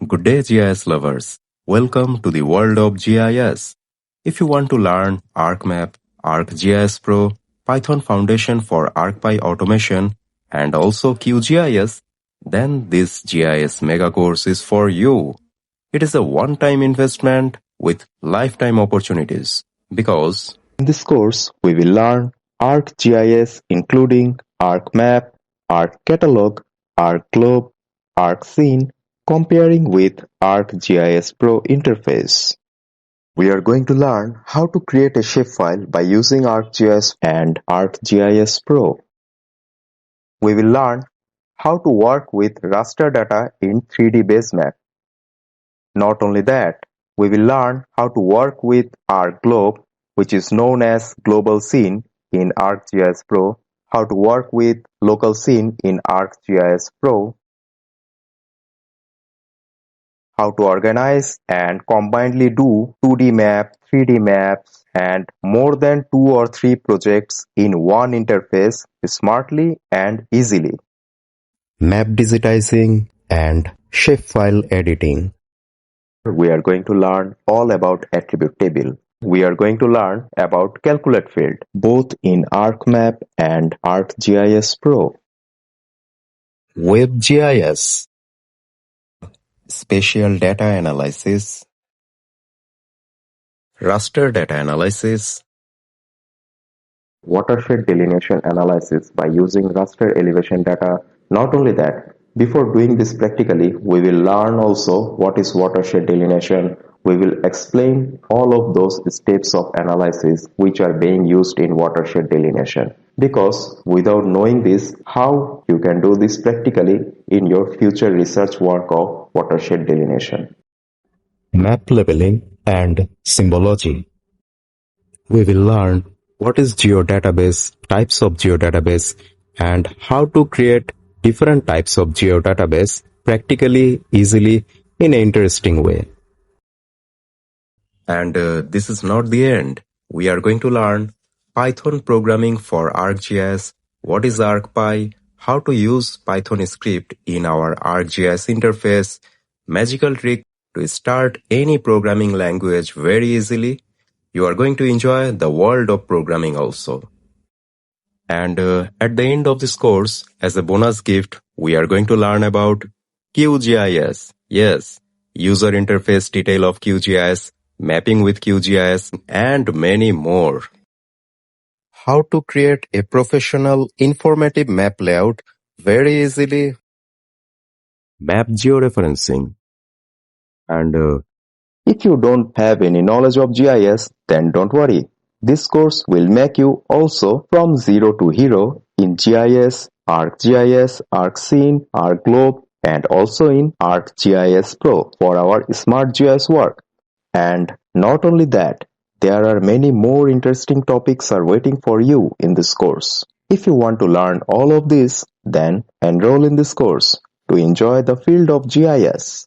Good day, GIS lovers. Welcome to the world of GIS. If you want to learn ArcMap, ArcGIS Pro, Python Foundation for ArcPy Automation, and also QGIS, then this GIS mega course is for you. It is a one-time investment with lifetime opportunities because in this course, we will learn ArcGIS including ArcMap, ArcCatalog, ArcGlobe, ArcScene, comparing with ArcGIS Pro interface. We are going to learn how to create a shapefile by using ArcGIS and ArcGIS Pro. We will learn how to work with raster data in 3D base map. Not only that, we will learn how to work with ArcGlobe, which is known as Global Scene in ArcGIS Pro, how to work with Local Scene in ArcGIS Pro, how to organize and combinedly do 2D map, 3D maps, and more than 2 or 3 projects in one interface smartly and easily. Map digitizing and shapefile editing. We are going to learn all about attribute table. We are going to learn about calculate field, both in ArcMap and ArcGIS Pro. WebGIS, spatial data analysis, raster data analysis, watershed delineation analysis by using raster elevation data. Not only that, before doing this practically, we will learn also what is watershed delineation. We will explain all of those steps of analysis which are being used in watershed delineation. Because without knowing this, how you can do this practically in your future research work of watershed delineation. Map labeling and symbology. We will learn what is geodatabase, types of geodatabase, and how to create different types of geodatabase practically, easily, in an interesting way. And this is not the end. We are going to learn Python programming for ArcGIS, what is ArcPy, how to use Python script in our ArcGIS interface, magical trick to start any programming language very easily. You are going to enjoy the world of programming also. And at the end of this course, as a bonus gift, we are going to learn about QGIS. Yes, user interface detail of QGIS, mapping with QGIS, and many more. How to create a professional informative map layout very easily. Map georeferencing. And if you don't have any knowledge of GIS, then don't worry. This course will make you also from zero to hero in GIS, ArcGIS, ArcScene, ArcGlobe, and also in ArcGIS Pro for our smart GIS work. And not only that, there are many more interesting topics are waiting for you in this course. If you want to learn all of this, then enroll in this course to enjoy the field of GIS.